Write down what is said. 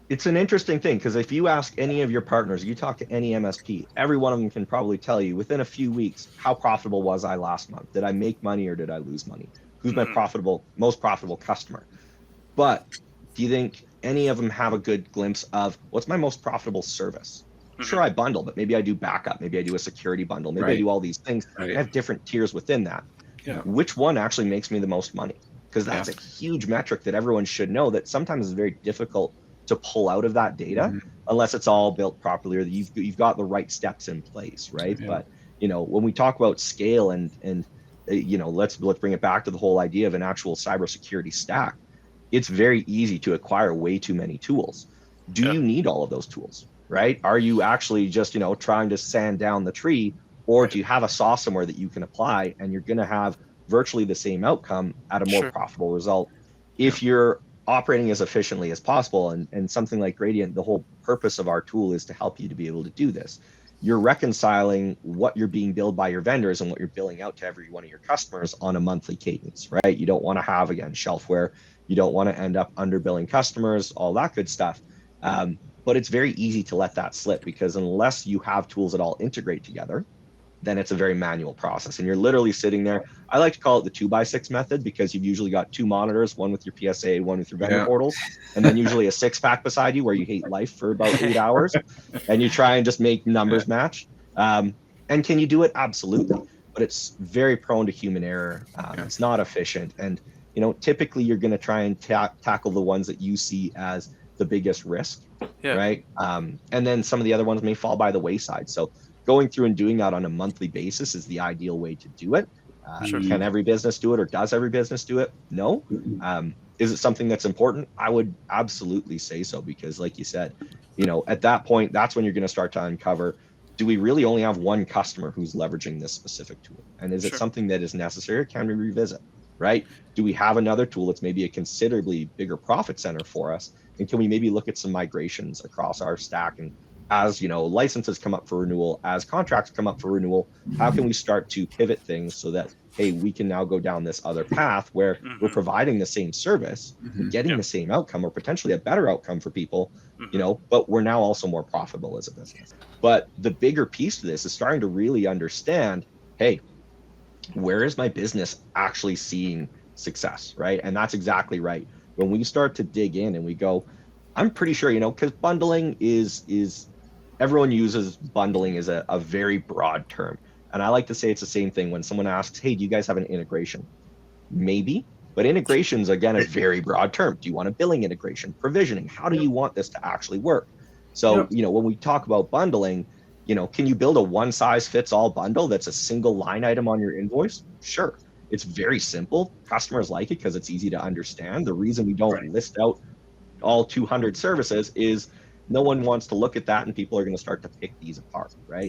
It's an interesting thing, because if you ask any of your partners, you talk to any MSP, every one of them can probably tell you within a few weeks, how profitable was I last month? Did I make money or did I lose money? Who's my most profitable customer? But do you think any of them have a good glimpse of what's my most profitable service? Sure, I bundle, but maybe I do backup, maybe I do a security bundle, maybe I do all these things. I have different tiers within that. Yeah. Which one actually makes me the most money? Because that's a huge metric that everyone should know, that sometimes is very difficult to pull out of that data unless it's all built properly, or you've got the right steps in place, right? But when we talk about scale and let's bring it back to the whole idea of an actual cybersecurity stack. It's very easy to acquire way too many tools. Do you need all of those tools, right? Are you actually just trying to sand down the tree, or do you have a saw somewhere that you can apply, and you're going to have virtually the same outcome at a more profitable result if you're operating as efficiently as possible? And something like Gradient, the whole purpose of our tool is to help you to be able to do this. You're reconciling what you're being billed by your vendors and what you're billing out to every one of your customers on a monthly cadence, right? You don't want to have, again, shelfware. You don't want to end up underbilling customers, all that good stuff. But it's very easy to let that slip, because unless you have tools that all integrate together, then it's a very manual process. And you're literally sitting there. I like to call it the 2x6 method, because you've usually got two monitors, one with your PSA, one with your vendor portals, and then usually a 6-pack beside you where you hate life for about 8 hours, and you try and just make numbers match. And can you do it? Absolutely. But it's very prone to human error. It's not efficient. And typically you're going to try and tackle the ones that you see as the biggest risk, right? And then some of the other ones may fall by the wayside. So going through and doing that on a monthly basis is the ideal way to do it. Can every business do it, or does every business do it? No. Is it something that's important? I would absolutely say so, because like you said, at that point, that's when you're going to start to uncover, do we really only have one customer who's leveraging this specific tool? And is it something that is necessary, or can we revisit, right? Do we have another tool that's maybe a considerably bigger profit center for us? And can we maybe look at some migrations across our stack? And as licenses come up for renewal, as contracts come up for renewal, how can we start to pivot things so that, hey, we can now go down this other path where we're providing the same service, we're getting the same outcome, or potentially a better outcome for people, but we're now also more profitable as a business. But the bigger piece to this is starting to really understand, hey, where is my business actually seeing success, right? And that's exactly right. When we start to dig in and we go, I'm pretty sure, because bundling is everyone uses bundling as a very broad term. And I like to say it's the same thing when someone asks, hey, do you guys have an integration? Maybe, but integration's, again, a very broad term. Do you want a billing integration, provisioning? How do you want this to actually work? So, when we talk about bundling, can you build a one-size-fits-all bundle that's a single line item on your invoice? Sure. It's very simple. Customers like it because it's easy to understand. The reason we don't list out all 200 services is no one wants to look at that, and people are going to start to pick these apart, right?